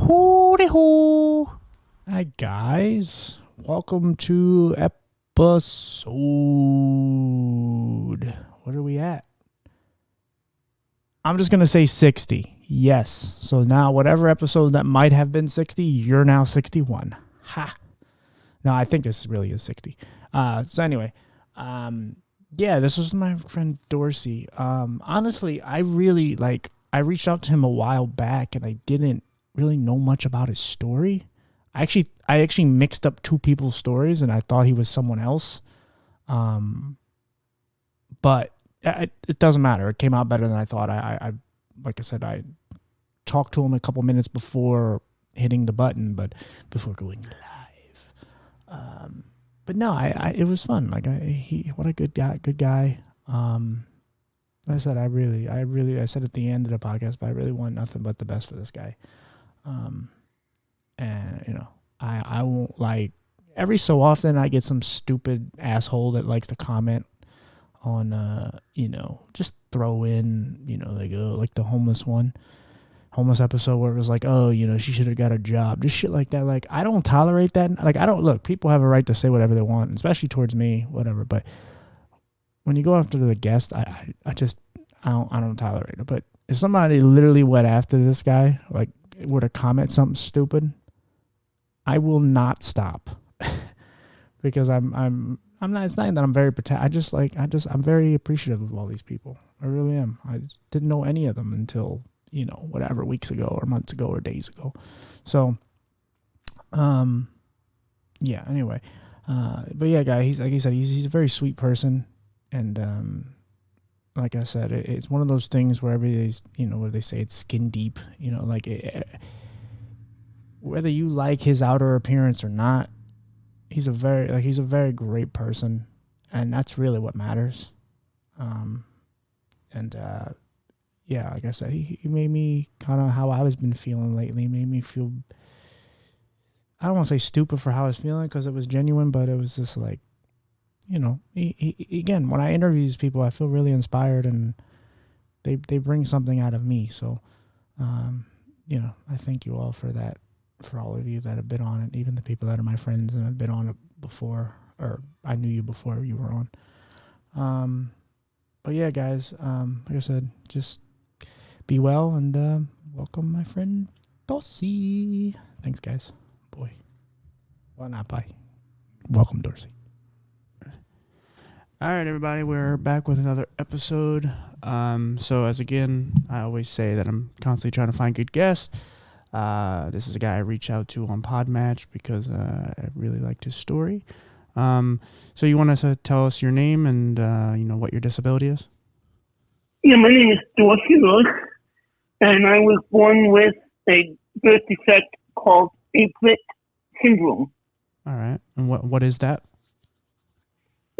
Hooty hoo. Hi guys, welcome to episode. What are we at? I'm just gonna say 60. Yes. So now, whatever episode that might have been 60, you're now 61. Ha. No, I think this really is 60. So anyway, yeah, this was my friend Dorsey. Honestly, I reached out to him a while back, and I didn't really know much about his story. I actually mixed up two people's stories, and I thought he was someone else. But it doesn't matter. It came out better than I thought. I like I said, I talked to him a couple minutes before hitting the button, but before going live. But no, it was fun. What a good guy. Like I said, I said at the end of the podcast, but I really want nothing but the best for this guy. And you know, I won't every so often I get some stupid asshole that likes to comment on, just throw in, like the homeless episode where it was like, oh, she should have got a job, just shit like that. Like, I don't tolerate that. Like, I don't look, people have a right to say whatever they want, especially towards me, whatever. But when you go after the guest, I don't tolerate it. But if somebody literally went after this guy, like, were to comment something stupid, I will not stop because I'm not. It's not that I'm very I'm very appreciative of all these people. I really am. I just didn't know any of them until whatever, weeks ago or months ago or days ago. So, yeah. Anyway, but yeah, guy. He's like he said. He's a very sweet person, and like I said, it's one of those things where everybody's, what they say, it's skin deep. Whether you like his outer appearance or not, he's a very great person, and that's really what matters. Yeah, like I said, he made me kind of how I was been feeling lately. He made me feel, I don't want to say stupid for how I was feeling because it was genuine, but it was just like, he again, when I interview these people, I feel really inspired, and they bring something out of me. So, I thank you all for that, for all of you that have been on it, even the people that are my friends and have been on it before, or I knew you before you were on. But yeah, guys, like I said, just be well, and welcome my friend Dorsey. Thanks, guys. Boy. Well, not bye. Welcome, Dorsey. All right, everybody, we're back with another episode. So as again, I always say that I'm constantly trying to find good guests. This is a guy I reach out to on Podmatch because I really liked his story. So you want to tell us your name and what your disability is? Yeah, my name is Dorsey, and I was born with a birth defect called Apert syndrome. All right, and what is that?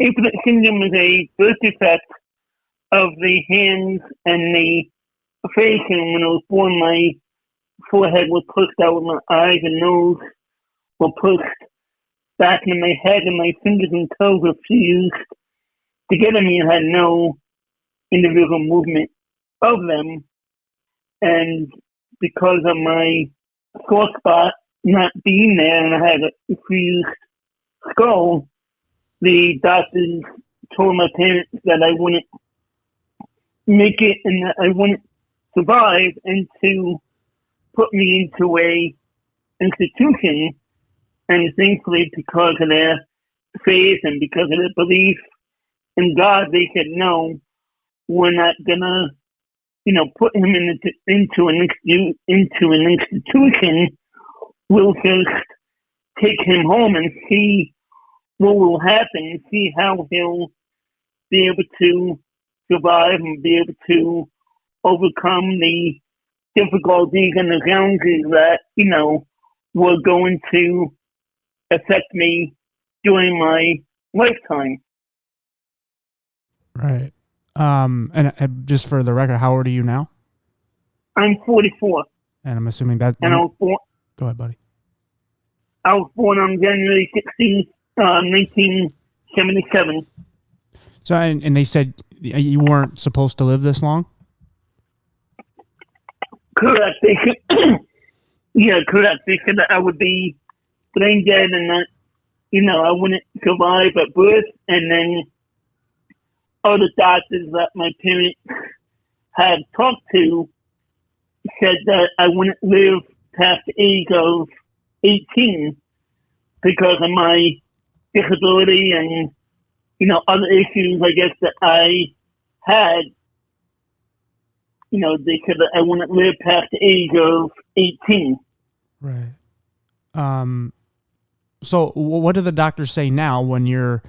Apert syndrome is a birth defect of the hands and the face, and when I was born, my forehead was pushed out, my eyes and nose were pushed back into my head, and my fingers and toes were fused together. Me and had no individual movement of them, and because of my sore spot not being there, and I had a fused skull, the doctors told my parents that I wouldn't make it and that I wouldn't survive, and to put me into a institution. And thankfully, because of their faith and because of their belief in God, they said, no, we're not gonna, put him into an institution. We'll just take him home and see what will happen, see how he'll be able to survive and be able to overcome the difficulties and the challenges that, were going to affect me during my lifetime. Right. And just for the record, how old are you now? I'm 44. And I'm assuming that. And I was born. Go ahead, buddy. I was born on January 16th, 1977. So, and they said you weren't supposed to live this long? Correct. Yeah, correct. They said that I would be brain dead and that, I wouldn't survive at birth. And then other doctors that my parents had talked to said that I wouldn't live past the age of 18 because of my disability and, other issues, I guess, that I had. They said that I wouldn't live past the age of 18. Right. So what do the doctors say now when you're,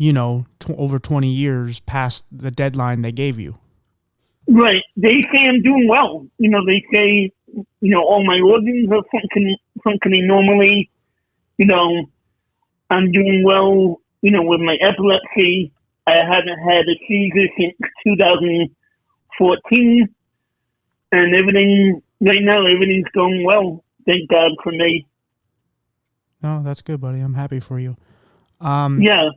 over 20 years past the deadline they gave you? Right. They say I'm doing well. They say, all my organs are functioning normally. I'm doing well, with my epilepsy. I haven't had a seizure since 2014. And everything's going well. Thank God for me. Oh, that's good, buddy. I'm happy for you. Yeah.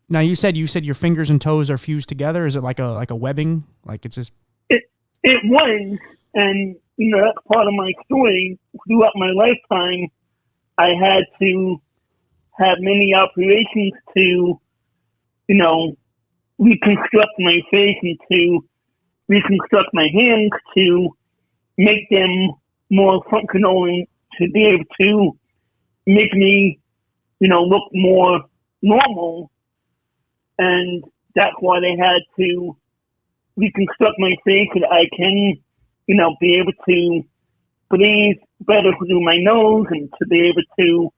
Now you said your fingers and toes are fused together. Is it like a webbing? Like it's just. It was, and that's part of my story. Throughout my lifetime, I had to have many operations to, reconstruct my face and to reconstruct my hands to make them more functional and to be able to make me, look more normal. And that's why they had to reconstruct my face so that I can, be able to breathe better through my nose and to be able to,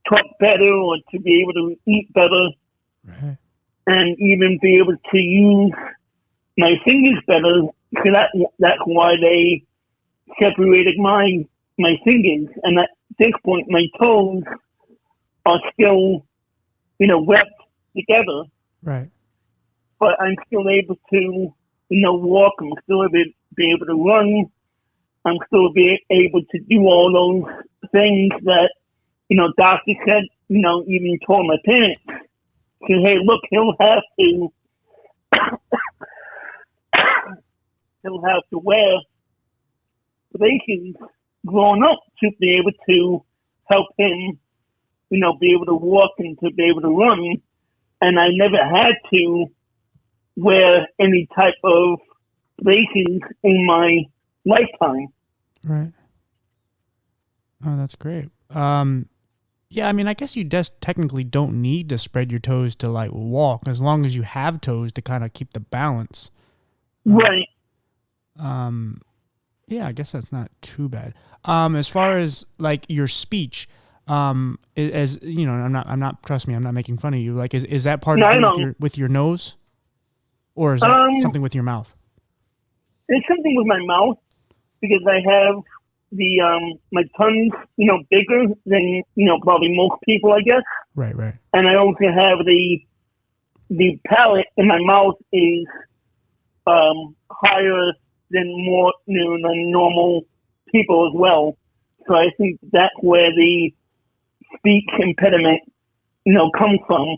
talk better or to be able to eat better. Right. And even be able to use my fingers better. So that's why they separated my fingers. And at this point, my toes are still, webbed together. Right. But I'm still able to, walk. I'm still able to be able to run. I'm still be able to do all those things that, doctors said, even told my parents. Said, hey, look, he'll have to wear braces growing up to be able to help him, be able to walk and to be able to run. And I never had to wear any type of braces in my lifetime. Right. Oh, that's great. Yeah, I mean, I guess you just technically don't need to spread your toes to like walk, as long as you have toes to kind of keep the balance. Right. Yeah, I guess that's not too bad. As far as like your speech, as I'm not. Trust me, I'm not making fun of you. Like, is that part of with your nose, or is that something with your mouth? It's something with my mouth because I have my tongue's bigger than probably most people, I guess. Right. And I also have the palate in my mouth is higher than than normal people as well. So I think that's where the speech impediment comes from.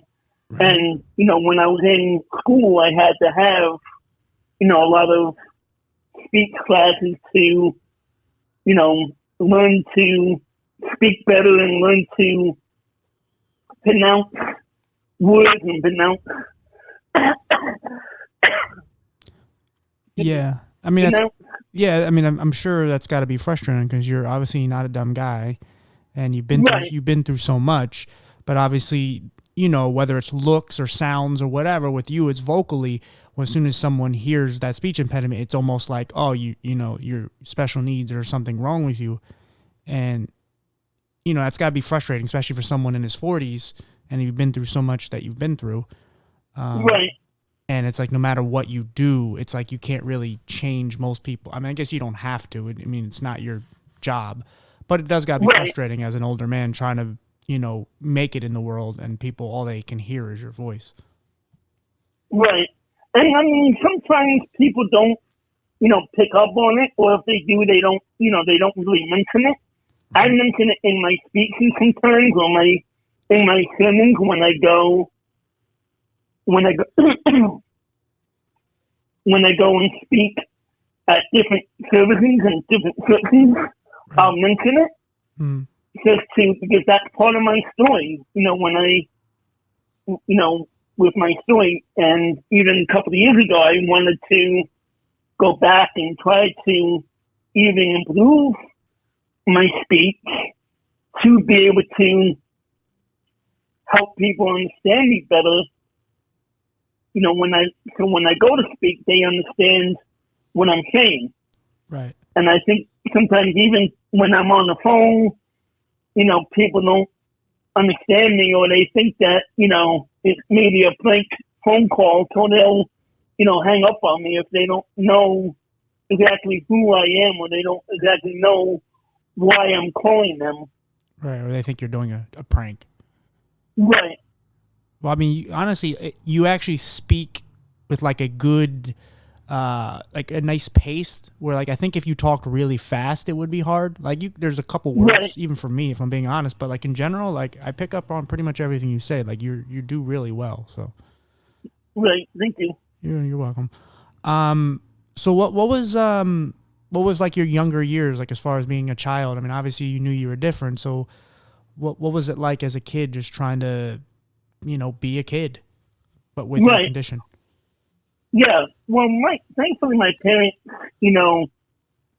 Right. And when I was in school, I had to have a lot of speech classes to learn to speak better and learn to pronounce words and pronounce. Yeah, I mean, I'm sure that's got to be frustrating because you're obviously not a dumb guy, and you've been through so much. But obviously, whether it's looks or sounds or whatever, with you, it's vocally. Well, as soon as someone hears that speech impediment, it's almost like, oh, your special needs or something wrong with you, and that's got to be frustrating, especially for someone in his 40s, and you've been through so much that you've been through. Right. And it's like no matter what you do, it's like you can't really change most people. I mean, I guess you don't have to. I mean, it's not your job, but it does got to be frustrating as an older man trying to, make it in the world, and people, all they can hear is your voice. Right. And I mean, sometimes people don't, pick up on it, or if they do, they don't really mention it. Right. I mention it in my speeches sometimes, or in my sermons when I go and speak at different services and different churches. I'll Right. mention it Mm. just to because that's part of my story. When with my story, and even a couple of years ago, I wanted to go back and try to even improve my speech to be able to help people understand me better. When I go to speak, they understand what I'm saying. Right. And I think sometimes even when I'm on the phone, people don't understand me, or they think that, it's maybe a prank phone call, so they'll, hang up on me if they don't know exactly who I am, or they don't exactly know why I'm calling them. Right. Or they think you're doing a prank. Right. Well, I mean, honestly, you actually speak with like a good, like a nice pace. Where like I think if you talked really fast, it would be hard. Like there's a couple Right. words even for me, if I'm being honest. But like in general, like I pick up on pretty much everything you say. Like you do really well. So Right. Thank you. you're welcome. So what was like your younger years like as far as being a child? I mean, obviously you knew you were different. So what was it like as a kid, just trying to be a kid, but with your Right. condition? Yeah. Well, thankfully, my parents,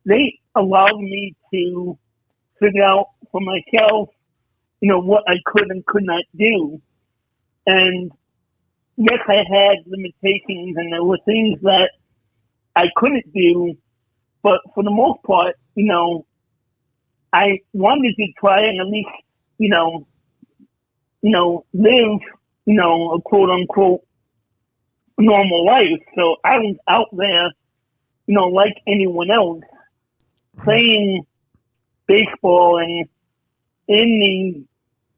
they allowed me to figure out for myself, what I could and could not do. And yes, I had limitations, and there were things that I couldn't do. But for the most part, I wanted to try and at least, live, a quote unquote normal life. So I was out there, like anyone else, playing baseball and in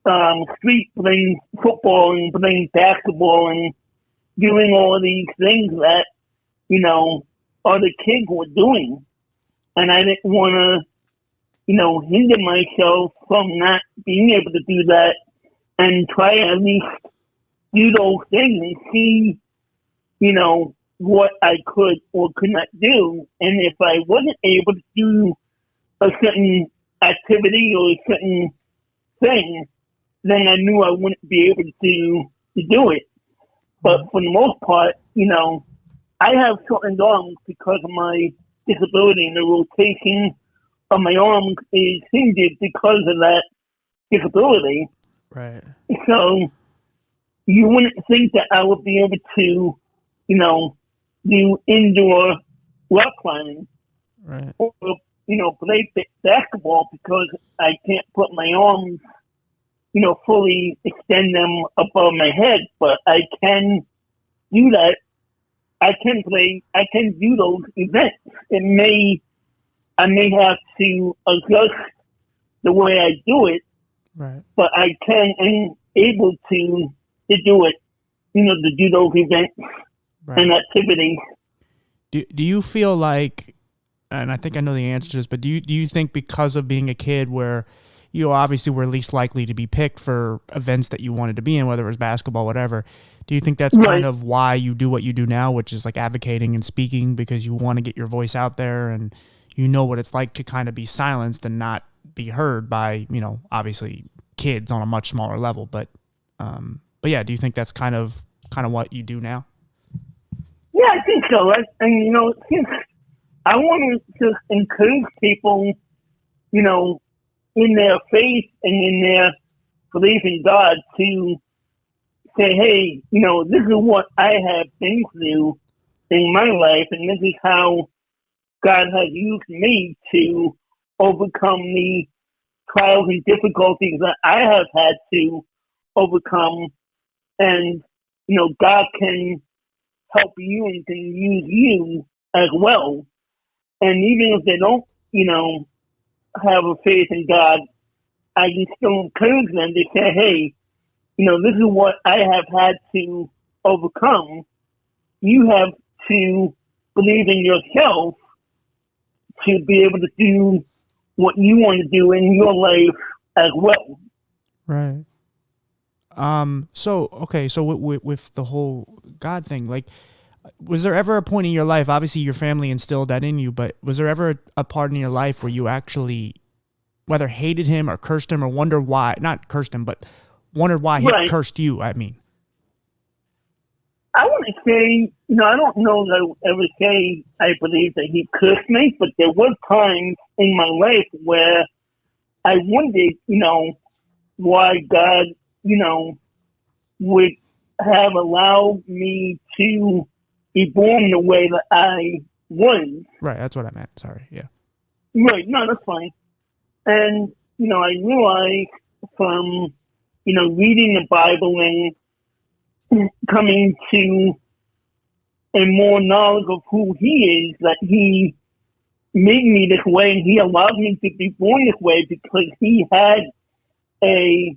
the street playing football and playing basketball and doing all of these things that, other kids were doing. And I didn't want to, hinder myself from not being able to do that and try to at least do those things and see, what I could or could not do. And if I wasn't able to do a certain activity or a certain thing, then I knew I wouldn't be able to do it. But for the most part, I have shortened arms because of my disability, and the rotation of my arms is hindered because of that disability. Right. So you wouldn't think that I would be able to, do indoor rock climbing Right. or, play basketball because I can't put my arms, fully extend them above my head. But I can do that. I can do those events. I may have to adjust the way I do it, Right. but I am able to do it, to do those events Right. and activities. Do you feel like, and I think I know the answer to this, but do you think because of being a kid where you obviously were least likely to be picked for events that you wanted to be in, whether it was basketball, whatever, do you think that's kind Right. of why you do what you do now, which is like advocating and speaking because you want to get your voice out there and you know what it's like to kind of be silenced and not be heard by, obviously kids on a much smaller level. But yeah, do you think that's kind of what you do now? Yeah, I think so. And since I want to just encourage people, in their faith and in their belief in God to say, hey, this is what I have been through in my life, and this is how God has used me to overcome the trials and difficulties that I have had to overcome. And, God can help you and can use you as well. And even if they don't, have a faith in God, I can still encourage them to say, hey, this is what I have had to overcome. You have to believe in yourself to be able to do what you want to do in your life as well. Right. So okay. So with the whole God thing, like, was there ever a point in your life? Obviously, your family instilled that in you, but was there ever a part in your life where you actually whether hated him or cursed him or wondered why, not cursed him, but wondered why he Right. cursed you, I mean. I want to say, I don't know that I would ever say I believe that he cursed me, but there were times in my life where I wondered, why God, would have allowed me to be born the way that I was. Right, that's what I meant. Sorry, yeah. Right, no, that's fine. And, I realized from, reading the Bible and coming to a more knowledge of who he is, that he made me this way and he allowed me to be born this way because he had a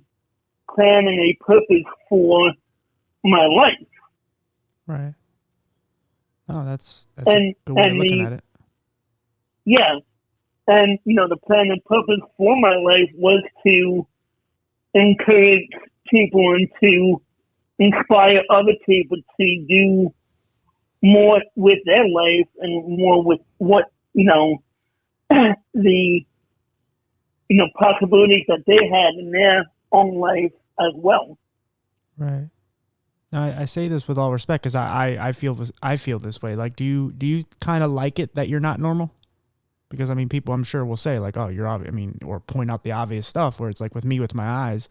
plan and a purpose for my life. Right. Oh, that's a good way of looking at it. Yeah. And, the plan and purpose for my life was to encourage people and to inspire other people to do more with their life and more with what, the, possibilities that they had in their own life as well. Right. Now, I say this with all respect because I feel this way. Like, do you kind of like it that you're not normal? Because I mean, people I'm sure will say like, oh, you're obvious. I mean, or point out the obvious stuff where it's like with me with my eyes,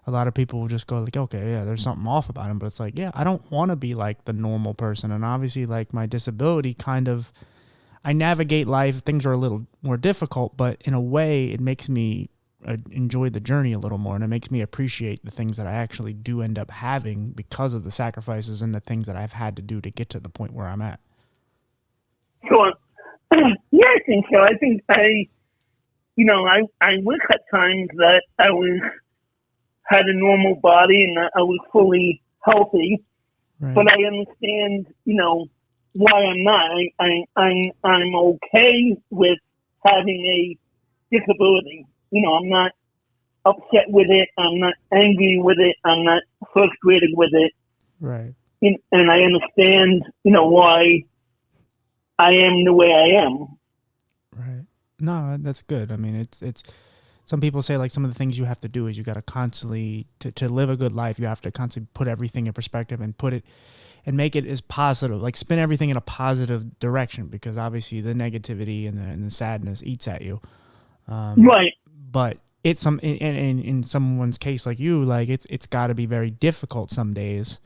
a lot of people will just go like, okay, yeah, there's something off about him. But it's like, yeah, I don't want to be like the normal person. And obviously, like my disability kind of, I navigate life. Things are a little more difficult, but in a way, it makes me enjoy the journey a little more, and it makes me appreciate the things that I actually do end up having because of the sacrifices and the things that I've had to do to get to the point where I'm at. Sure. Yeah, I think so. I think I wish at times that I had a normal body and that I was fully healthy, Right. but I understand, why I'm not. I'm okay with having a disability. I'm not upset with it. I'm not angry with it. I'm not frustrated with it. Right. And I understand, why I am the way I am. Right. No, that's good. I mean, it's some people say like some of the things you have to do is you got to constantly to live a good life. You have to constantly put everything in perspective and put it and make it as positive, like spin everything in a positive direction, because obviously the negativity and the sadness eats at you. Right. But it's in someone's case like you, like it's got to be very difficult some days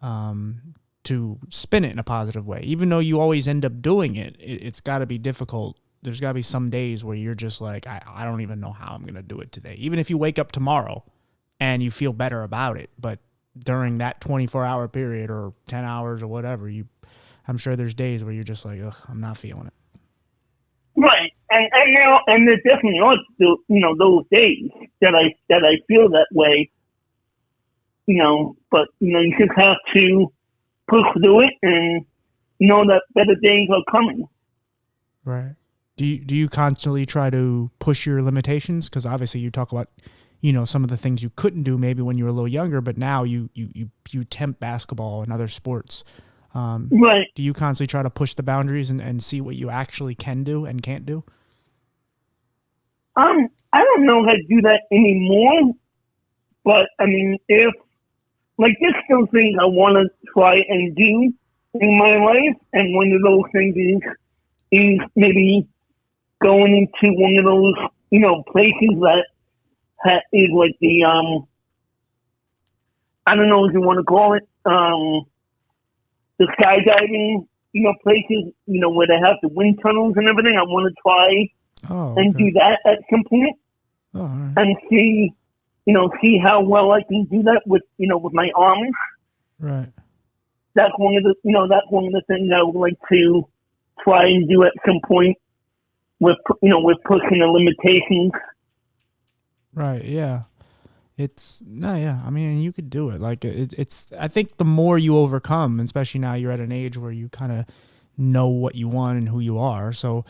to spin it in a positive way. Even though you always end up doing it, it's got to be difficult. There's got to be some days where you're just like, I don't even know how I'm going to do it today. Even if you wake up tomorrow and you feel better about it, but during that 24-hour period or 10 hours or whatever, I'm sure there's days where you're just like, ugh, I'm not feeling it. Right. And there definitely are still, those days that I feel that way, but, you just have to push through it and know that better days are coming. Right. Do you constantly try to push your limitations? Because obviously you talk about, some of the things you couldn't do maybe when you were a little younger, but now you tempt basketball and other sports. Right. Do you constantly try to push the boundaries and see what you actually can do and can't do? I don't know how to do that anymore, but I mean, if like there's still things I want to try and do in my life, and one of those things is maybe going into one of those places that is like the I don't know what you want to call it, the skydiving places where they have the wind tunnels and everything. I want to try and do that at some point, right. and see how well I can do that with my arms. Right. That's one of the things I would like to try and do at some point with pushing the limitations. Right. Yeah. I mean, you could do it. Like it's. I think the more you overcome, especially now you're at an age where you kind of know what you want and who you are. So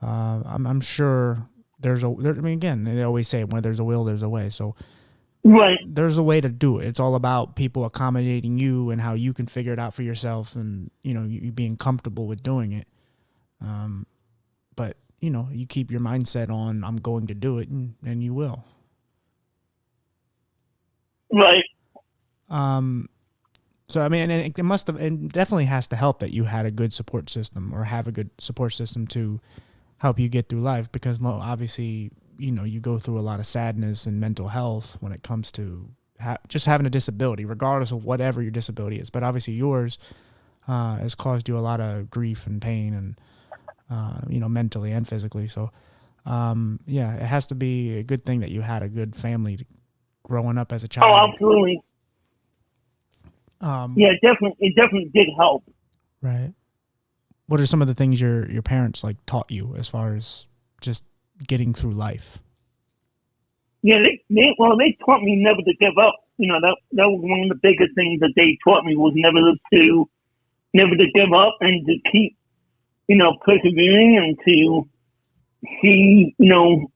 I'm sure I mean, again, they always say where there's a will, there's a way. So right, there's a way to do it. It's all about people accommodating you and how you can figure it out for yourself, and you being comfortable with doing it. But you keep your mindset on I'm going to do it, and you will. Right. So I mean, and it must have, and definitely has to help that you had a good support system or have a good support system to help you get through life, because obviously you go through a lot of sadness and mental health when it comes to just having a disability, regardless of whatever your disability is. But obviously yours has caused you a lot of grief and pain, and mentally and physically. So yeah, it has to be a good thing that you had a good family growing up as a Oh, child. absolutely. Yeah, it definitely did help. Right. What are some of the things your parents like taught you as far as just getting through life? Yeah, they taught me never to give up. That was one of the biggest things that they taught me, was never to give up and to keep, persevering, and to see,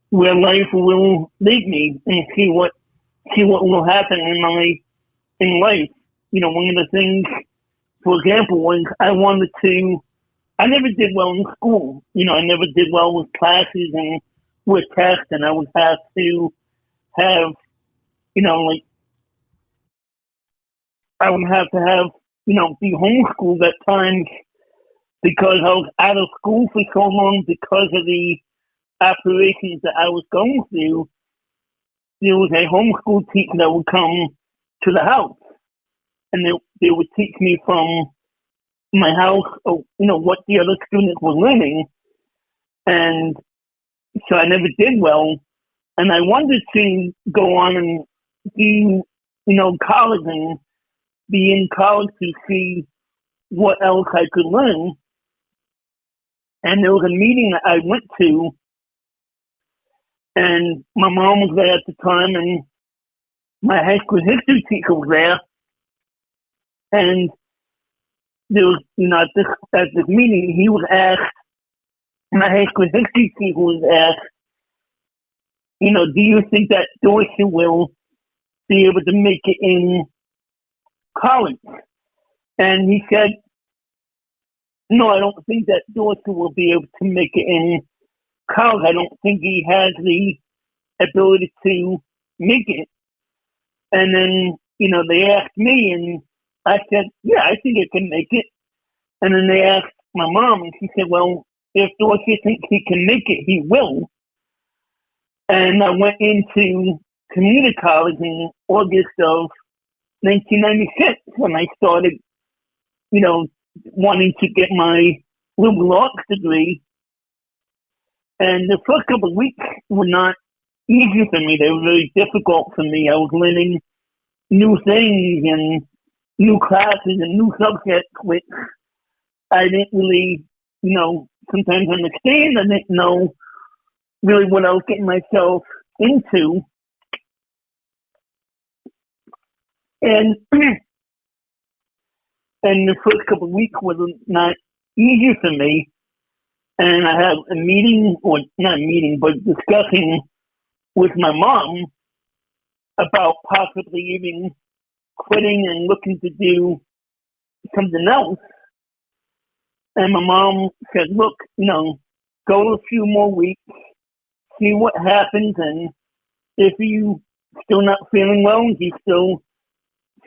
where life will lead me, and see what will happen in life. One of the things, for example, was I never did well in school. I never did well with classes and with tests, and I would have to have, like, I would have to have, be homeschooled at times because I was out of school for so long because of the operations that I was going through. There was a homeschool teacher that would come to the house, and they would teach me from my house, what the other students were learning. And so I never did well. And I wanted to go on and do, college, and be in college to see what else I could learn. And there was a meeting that I went to, and my mom was there at the time, and my high school history teacher was there. And there was, at this meeting, he was asked, my high school history teacher was asked, do you think that Dorsey will be able to make it in college? And he said, no, I don't think that Dorsey will be able to make it in college. I don't think he has the ability to make it. And then, they asked me, and I said, yeah, I think I can make it. And then they asked my mom, and she said, well, if Dorsey thinks he can make it, he will. And I went into community college in August of 1996 when I started, wanting to get my liberal arts degree. And the first couple of weeks were not easy for me. They were very difficult for me. I was learning new things and new classes and new subjects, which I didn't really, sometimes understand. I didn't know really what I was getting myself into. And and the first couple of weeks was not easy for me. And I had a meeting, or not a meeting, but discussing with my mom about possibly even quitting and looking to do something else. And my mom said, look, go a few more weeks, see what happens, and if you still not feeling well, if you still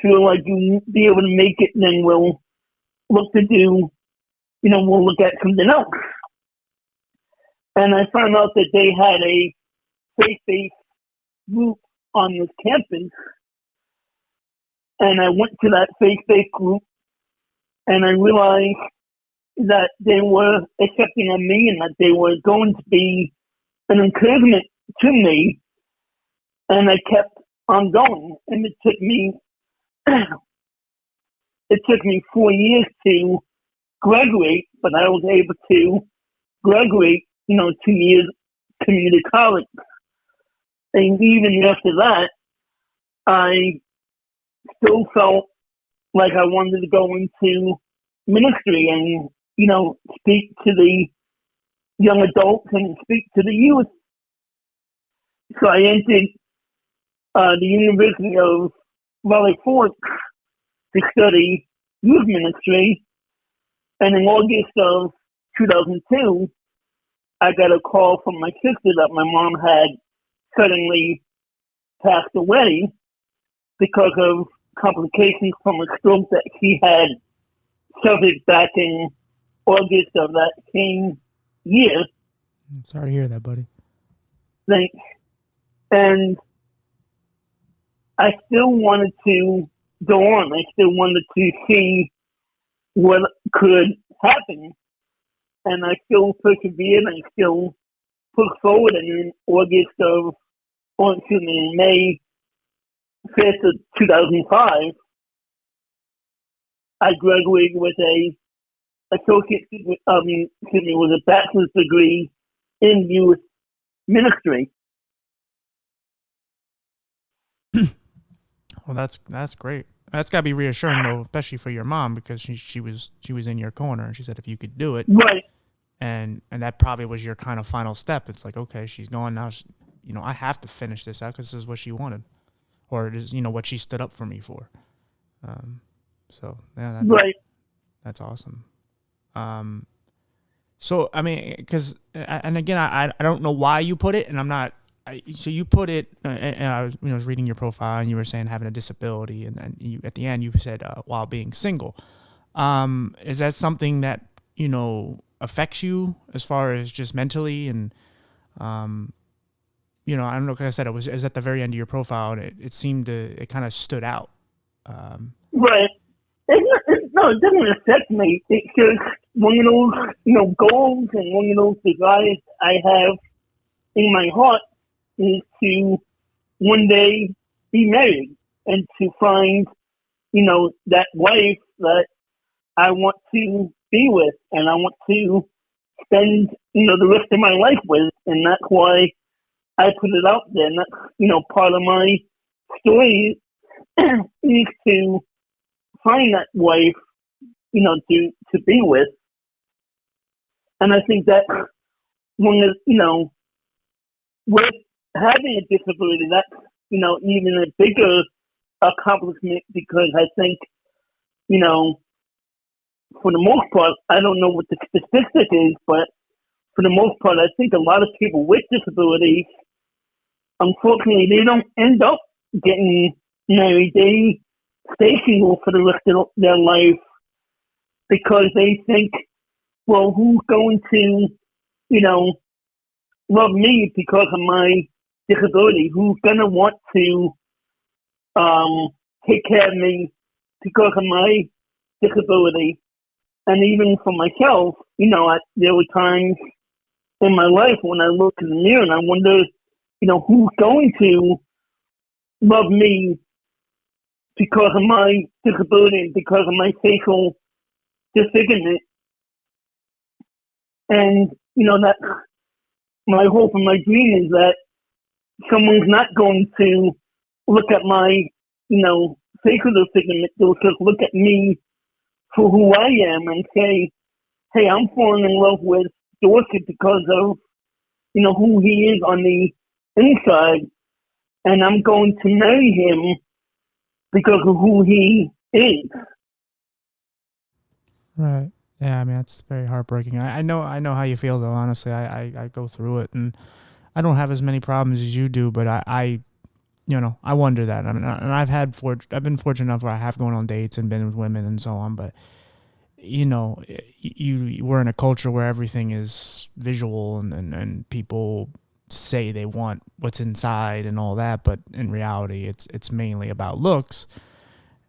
feel like you be able to make it, then we'll look to do, we'll look at something else. And I found out that they had a faith-based group on this campus. And I went to that faith-based group, and I realized that they were accepting of me, and that they were going to be an encouragement to me. And I kept on going. And it took me 4 years to graduate, but I was able to graduate, 2 years community college. And even after that, I still felt like I wanted to go into ministry and, speak to the young adults and speak to the youth. So I entered the University of Valley Forge to study youth ministry. And in August of 2002, I got a call from my sister that my mom had suddenly passed away because of complications from a stroke that she had suffered back in August of that same year. Sorry to hear that, buddy. Like, and I still wanted to go on. I still wanted to see what could happen, and I still persevered. I still pushed forward. And in August of, or excuse me, in May 5th of 2005, I graduated with a associate, excuse me, with a bachelor's degree in youth ministry. Well, that's great. That's got to be reassuring though, especially for your mom, because she was in your corner and she said if you could do it, Right. and that probably was your kind of final step. It's like, okay, she's gone now. I have to finish this out because this is what she wanted, or it is what she stood up for me for. So yeah, Right. that's awesome. So I mean, because and again, I don't know why you put it, and I'm not. So you put it, and I was reading your profile, and you were saying having a disability, and then you at the end you said while being single. Is that something that affects you as far as just mentally and I don't know. Like I said, it was at the very end of your profile, and it seemed it kind of stood out. Right. No, it doesn't affect me. It's just one of those, goals and one of those desires I have in my heart is to one day be married and to find, that wife that I want to be with and I want to spend, the rest of my life with. And that's why I put it out there. And that's, part of my story is to find that wife, to be with. And I think that one of, with having a disability, that's, even a bigger accomplishment because I think, for the most part, I don't know what the statistic is, but for the most part, I think a lot of people with disabilities, unfortunately, they don't end up getting married. They stay single for the rest of their life because they think, well, who's going to, love me because of my disability? Who's going to want to take care of me because of my disability? And even for myself, there were times in my life when I look in the mirror and I wonder, who's going to love me because of my disability, because of my facial disfigurement. And, that my hope and my dream is that someone's not going to look at my, facial disfigurement. They'll just look at me for who I am and say, hey, I'm falling in love with Dorsey because of, who he is on the inside. And I'm going to marry him because of who he is. Right. Yeah, I mean that's very heartbreaking. I know how you feel though. Honestly, I go through it, and I don't have as many problems as you do, but I wonder that. I mean, and I've been fortunate enough where I have gone on dates and been with women and so on, but we're in a culture where everything is visual and people say they want what's inside and all that, but in reality, it's mainly about looks.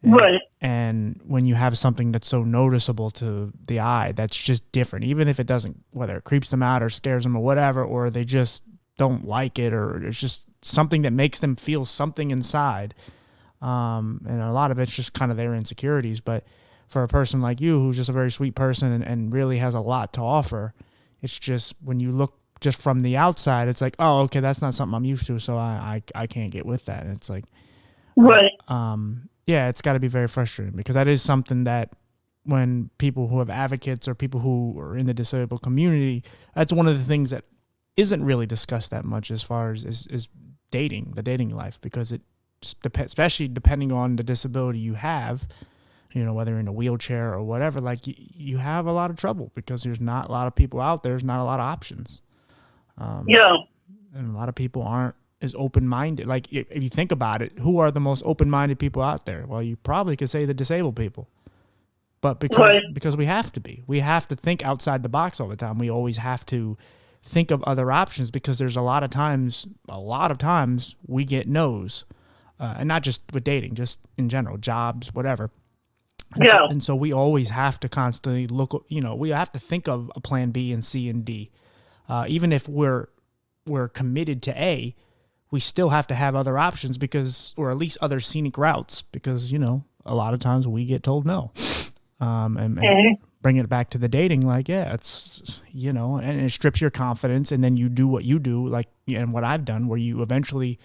Right. And when you have something that's so noticeable to the eye, that's just different, even if it doesn't, whether it creeps them out or scares them or whatever, or they just don't like it, or it's just something that makes them feel something inside. And a lot of it's just kind of their insecurities. But for a person like you, who's just a very sweet person and really has a lot to offer, it's just when you look just from the outside, it's like, oh, okay, that's not something I'm used to, so I can't get with that. And it's like, right. Yeah, it's got to be very frustrating because that is something that when people who have advocates or people who are in the disabled community, that's one of the things that isn't really discussed that much as far as is dating, the dating life, because it especially depending on the disability you have, whether you're in a wheelchair or whatever, like you have a lot of trouble because there's not a lot of people out there. There's not a lot of options. Yeah. And a lot of people aren't as open-minded. Like if you think about it, who are the most open-minded people out there? Well, you probably could say the disabled people. But Right. because we have to be. We have to think outside the box all the time. We always have to think of other options because there's a lot of times we get no's. And not just with dating, just in general, jobs, whatever. Yeah. And so we always have to constantly look, we have to think of a plan B and C and D. Even if we're committed to A, we still have to have other options or at least other scenic routes because, a lot of times we get told no. And bring it back to the dating, like, yeah, it's, and it strips your confidence and then you do what you do, like, and what I've done where you eventually,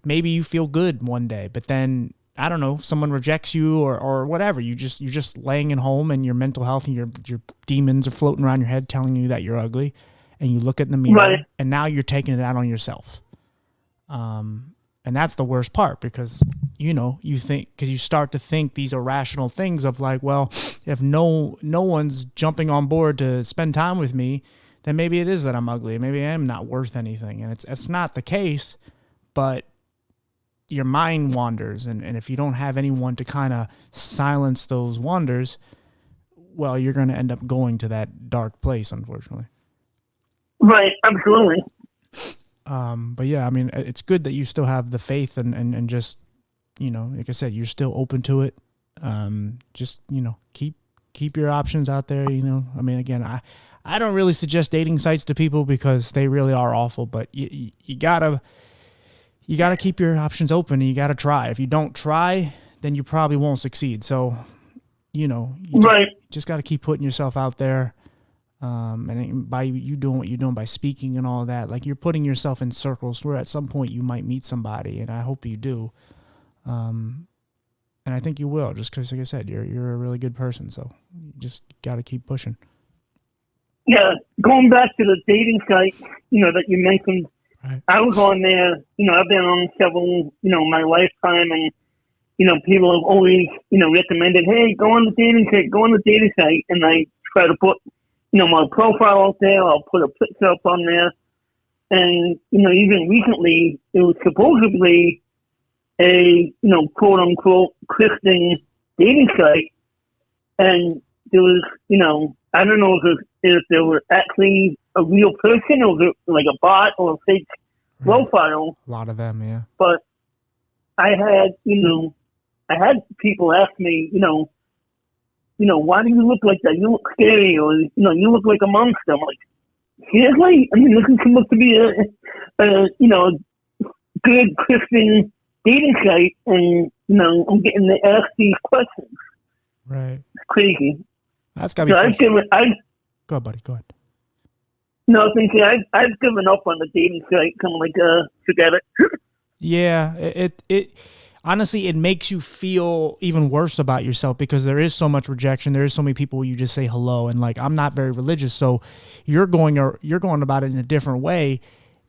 maybe you feel good one day, but then I don't know, someone rejects you or whatever. You're just laying at home and your mental health and your demons are floating around your head telling you that you're ugly, and you look in the mirror and now you're taking it out on yourself. And that's the worst part because, you think, because you start to think these irrational things of like, well, if no one's jumping on board to spend time with me, then maybe it is that I'm ugly. Maybe I am not worth anything. And it's not the case, but your mind wanders. And if you don't have anyone to kind of silence those wanders, well, you're going to end up going to that dark place, unfortunately. Right. Absolutely. But yeah, I mean, it's good that you still have the faith and just, like I said, you're still open to it. Just, keep your options out there. I mean, again, I don't really suggest dating sites to people because they really are awful, but you gotta keep your options open and you gotta try. If you don't try, then you probably won't succeed. So, you just gotta keep putting yourself out there. And by you doing what you're doing by speaking and all that, like you're putting yourself in circles where at some point you might meet somebody, and I hope you do. And I think you will, just because, like I said, you're a really good person, so you just got to keep pushing. Yeah, going back to the dating site, that you mentioned, right. I was on there. I've been on several, my lifetime, and people have always, recommended, hey, go on the dating site, and I try to put my profile out there. I'll put a picture up on there. And, even recently, it was supposedly a, quote unquote Christian dating site. And there was, I don't know if there were actually a real person or was it like a bot or a fake profile. A lot of them, yeah. But I had people ask me, why do you look like that? You look scary, or you look like a monster. I'm like, seriously? I mean, this is supposed to be a good Christian dating site, and I'm getting to ask these questions. Right. It's crazy. That's gotta be. Go ahead, buddy. Go ahead. No, I was thinking I've given up on the dating site. Kind of like, forget it. Yeah, it honestly, it makes you feel even worse about yourself because there is so much rejection. There is so many people where you just say hello, and like, I'm not very religious, so you're going about it in a different way,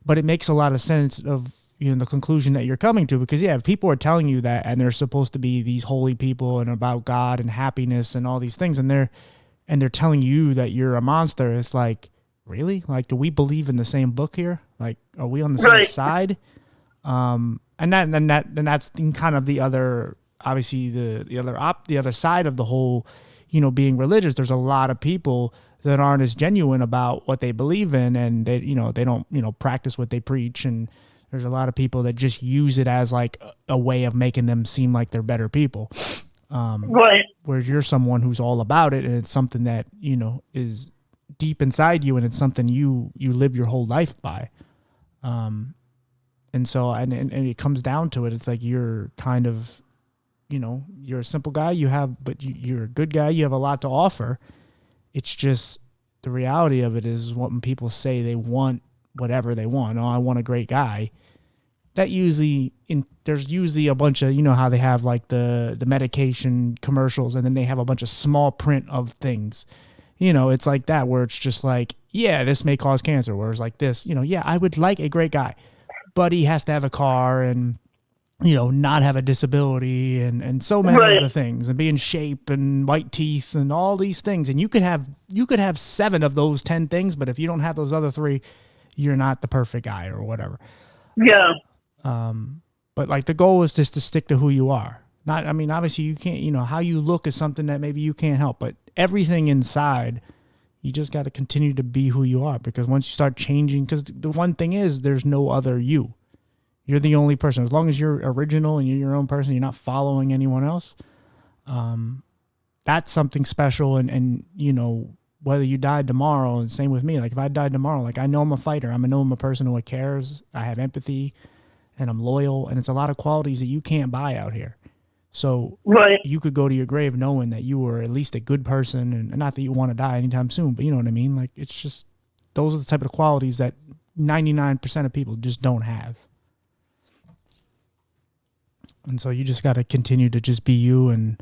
but it makes a lot of sense of the conclusion that you're coming to because if people are telling you that and they're supposed to be these holy people and about God and happiness and all these things, and they're telling you that you're a monster, it's like, really? Like, do we believe in the same book here? Like, are we on the same side? And that's kind of the other, obviously the other side of the whole, being religious. There's a lot of people that aren't as genuine about what they believe in, and they don't practice what they preach. And there's a lot of people that just use it as like a way of making them seem like they're better people. Right. Whereas you're someone who's all about it, and it's something that is deep inside you, and it's something you live your whole life by. And so, and it comes down to it. It's like you're kind of, you're a simple guy. But you're a good guy. You have a lot to offer. It's just the reality of it is when people say they want whatever they want. Oh, I want a great guy. That there's usually a bunch of, how they have like the medication commercials, and then they have a bunch of small print of things. It's like that where it's just like, yeah, this may cause cancer. Whereas like this, yeah, I would like a great guy, but he has to have a car and, not have a disability and so many other things, and be in shape and white teeth and all these things. And you could have 7 of those 10 things, but if you don't have those other 3, you're not the perfect guy or whatever. Yeah. But like the goal is just to stick to who you are. Not, I mean, obviously you can't, how you look is something that maybe you can't help, but everything inside, you just got to continue to be who you are, because once you start changing, because the one thing is there's no other you. You're the only person. As long as you're original and you're your own person, you're not following anyone else. That's something special. And whether you died tomorrow, and same with me. Like if I died tomorrow, like I know I'm a fighter. I know I'm a person who cares. I have empathy, and I'm loyal. And it's a lot of qualities that you can't buy out here. So Right. you could go to your grave knowing that you were at least a good person, and not that you want to die anytime soon, but you know what I mean? Like it's just, those are the type of qualities that 99% of people just don't have. And so you just got to continue to just be you. And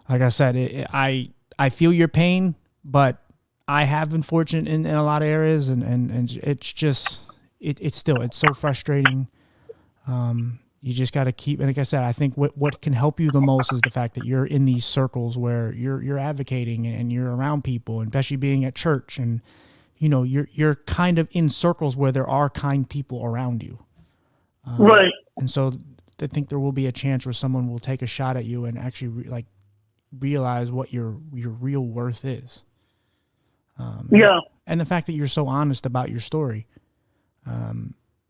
like I said, I feel your pain, but I have been fortunate in a lot of areas, and it's just, it's still, it's so frustrating. You just got to keep, and like I said, I think what can help you the most is the fact that you're in these circles where you're advocating and you're around people, and especially being at church, and you're kind of in circles where there are kind people around you. Right. And so I think there will be a chance where someone will take a shot at you and actually realize what your real worth is. Yeah. And the fact that you're so honest about your story,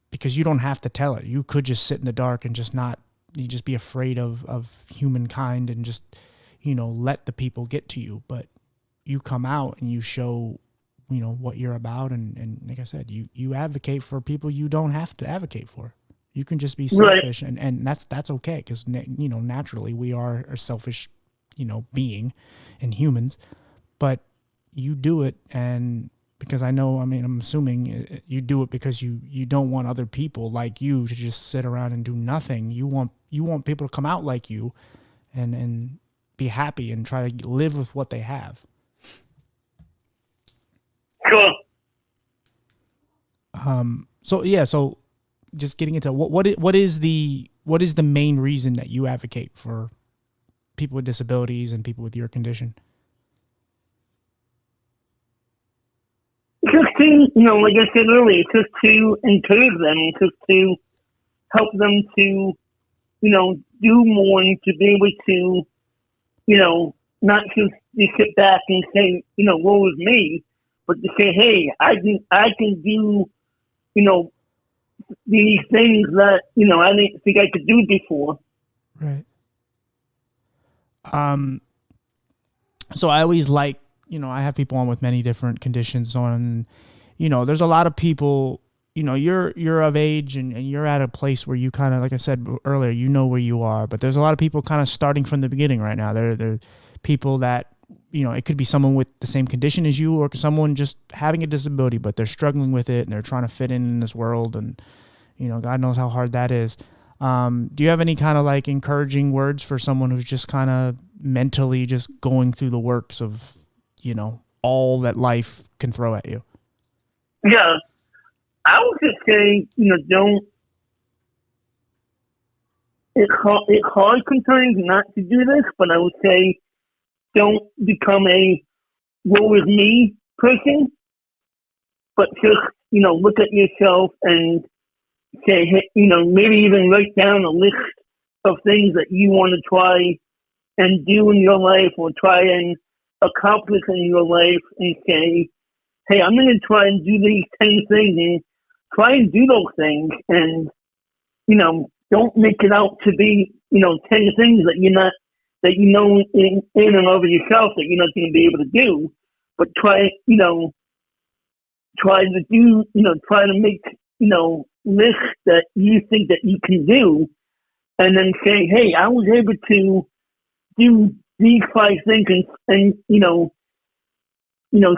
because you don't have to tell it. You could just sit in the dark and just be afraid of humankind and just, let the people get to you. But you come out and you show, what you're about. And like I said, you advocate for people you don't have to advocate for. You can just be selfish, right. and that's okay, because naturally we are a selfish, being, and humans, but you do it, and because I'm assuming you do it because you don't want other people like you to just sit around and do nothing. You want people to come out like you, and be happy and try to live with what they have. Sure. So just getting into what is the main reason that you advocate for people with disabilities and people with your condition? Just to, like I said earlier, just to encourage them, just to help them to, do more, and to be able to, not just to sit back and say, woe is me, but to say, hey, I can do, these things that, I didn't think I could do before. Right. So I always I have people on with many different conditions on, there's a lot of people, you're of age and you're at a place where you kind of, like I said earlier, where you are, but there's a lot of people kind of starting from the beginning right now. They're people that, it could be someone with the same condition as you, or someone just having a disability, but they're struggling with it and they're trying to fit in this world. And, God knows how hard that is. Do you have any kind of encouraging words for someone who's just kind of mentally just going through the works of, all that life can throw at you? Yeah. I would just say, don't, it's hard sometimes not to do this, but I would say don't become a woe is me person, but just, look at yourself and say, hey, maybe even write down a list of things that you want to try and do in your life, or try and accomplish in your life, and say, hey, I'm going to try and do these 10 things, and try and do those things, and, don't make it out to be, 10 things that you're not, that in and of yourself that you're not going to be able to do, but try to do, try to make, lists that you think that you can do, and then say, hey, I was able to do these 5 things, and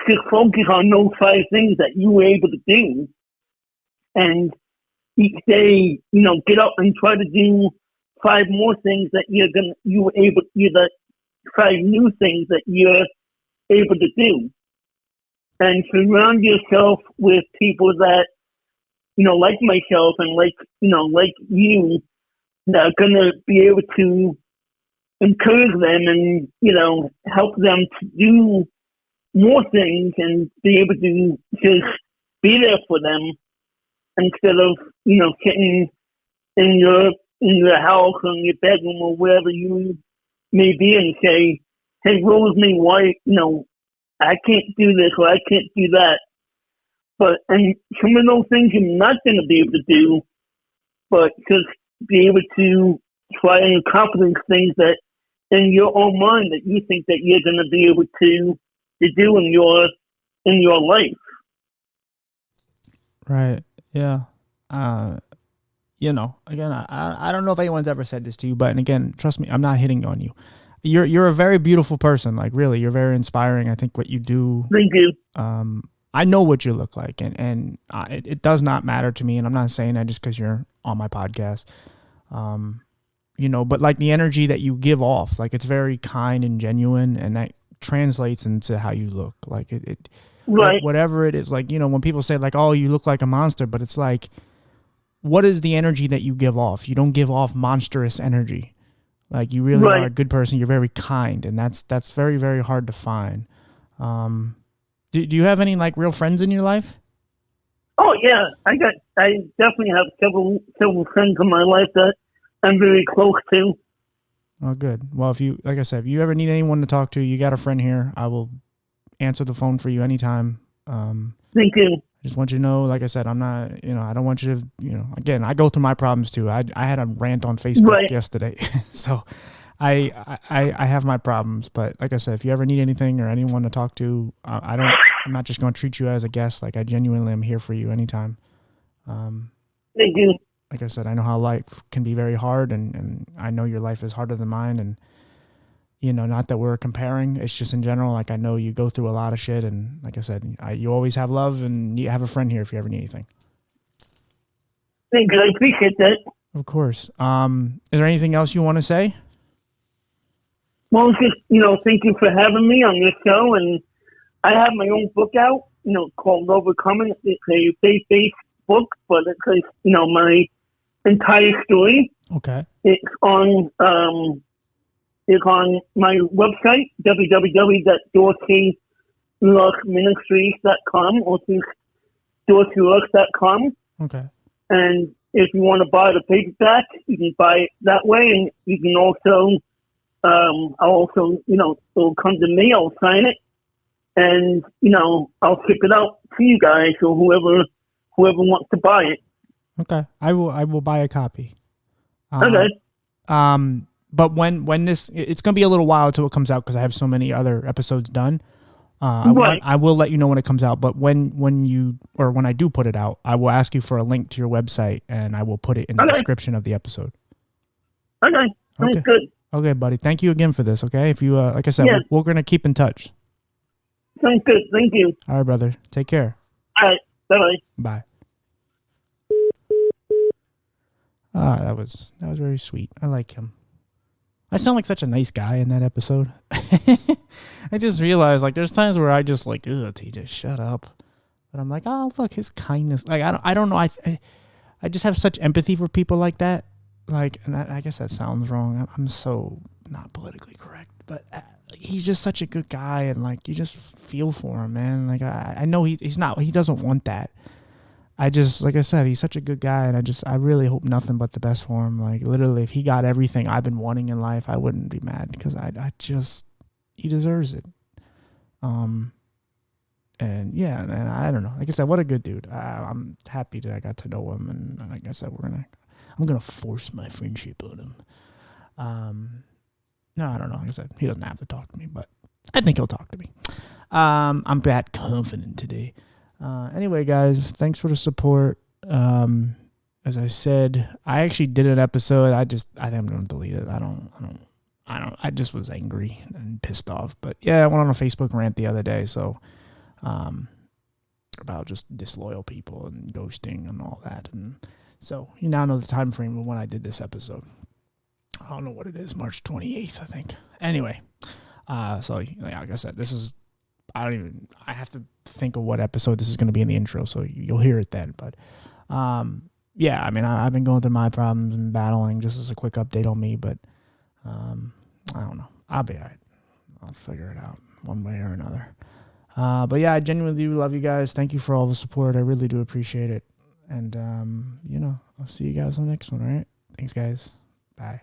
just focus on those 5 things that you were able to do, and each day, get up and try to do 5 more things that that 5 new things that you're able to do, and surround yourself with people that, like myself and like you, that are going to be able to encourage them and, help them to do more things, and be able to just be there for them, instead of, sitting in your house or in your bedroom or wherever you may be and say, hey, Rosemary, why, I can't do this or I can't do that. And some of those things you're not going to be able to do, but just be able to try and accomplish things that in your own mind that you think that you're going to be able to do in your life. Right. Yeah. Again, I don't know if anyone's ever said this to you, but again, trust me, I'm not hitting on you. You're a very beautiful person. Like, really, you're very inspiring. I think what you do. Thank you. I know what you look like, and it does not matter to me. And I'm not saying that just because you're on my podcast. But like the energy that you give off, like it's very kind and genuine, and that translates into how you look. Like it right. Whatever it is, like, when people say like, oh, you look like a monster, but it's like, what is the energy that you give off? You don't give off monstrous energy. Like, you really are a good person. You're very kind, and that's very, very hard to find. Do you have any like real friends in your life? Oh yeah, I definitely have several friends in my life that I'm very close to. Oh, good. Well, if you ever need anyone to talk to, you got a friend here. I will answer the phone for you anytime. Thank you. I just want you to know, like I said, I'm not, I don't want you to, again, I go through my problems too. I had a rant on Facebook yesterday. So I have my problems, but like I said, if you ever need anything or anyone to talk to, I'm not just going to treat you as a guest. Like, I genuinely am here for you anytime. Thank you. Like I said, I know how life can be very hard, and I know your life is harder than mine. And, not that we're comparing, it's just in general, like, I know you go through a lot of shit. And like I said, you always have love, and you have a friend here if you ever need anything. Thank you. I appreciate that. Of course. Is there anything else you want to say? Well, just, thank you for having me on your show. And I have my own book out, called Overcoming. It's a faith-based book, but it's like, my entire story. Okay. It's on my website, www.dorseyministries.com, or just dorseyluck.com. Okay. And if you want to buy the paperback, you can buy it that way, and you can also, it'll come to me, I'll sign it, and, I'll ship it out to you guys or whoever wants to buy it. Okay. I will buy a copy. Okay. But when this, it's going to be a little while until it comes out because I have so many other episodes done. I will let you know when it comes out, but when I do put it out, I will ask you for a link to your website, and I will put it in the description of the episode. Okay. Sounds good. Okay, buddy. Thank you again for this. Okay. If you, like I said, we're going to keep in touch. Sounds good. Thank you. All right, brother. Take care. All right. Bye-bye. Bye. That was very sweet. I like him. I sound like such a nice guy in that episode. I just realized, like, there's times where I just like, ugh, TJ, shut up. But I'm like, oh, look, his kindness. Like, I don't know. I just have such empathy for people like that. Like, and I guess that sounds wrong. I'm so not politically correct, but he's just such a good guy, and like, you just feel for him, man. Like, I know he doesn't want that. I just, like I said, he's such a good guy, and I really hope nothing but the best for him. Like, literally, if he got everything I've been wanting in life, I wouldn't be mad, because he deserves it. And yeah, and I don't know. Like I said, what a good dude. I'm happy that I got to know him, and like I said, I'm gonna force my friendship on him. No, I don't know. Like I said, he doesn't have to talk to me, but I think he'll talk to me. I'm that confident today. Anyway, guys, thanks for the support. As I said, I actually did an episode. I think I'm going to delete it. I just was angry and pissed off. But yeah, I went on a Facebook rant the other day. So, about just disloyal people and ghosting and all that. And so you now know the time frame of when I did this episode. I don't know what it is, March 28th, I think. Anyway, so like I said, I have to think of what episode this is going to be in the intro, so you'll hear it then. But, yeah, I mean, I've been going through my problems and battling, just as a quick update on me, but, I don't know. I'll be all right. I'll figure it out one way or another. But yeah, I genuinely do love you guys. Thank you for all the support. I really do appreciate it. And, I'll see you guys on the next one, all right? Thanks, guys. Bye.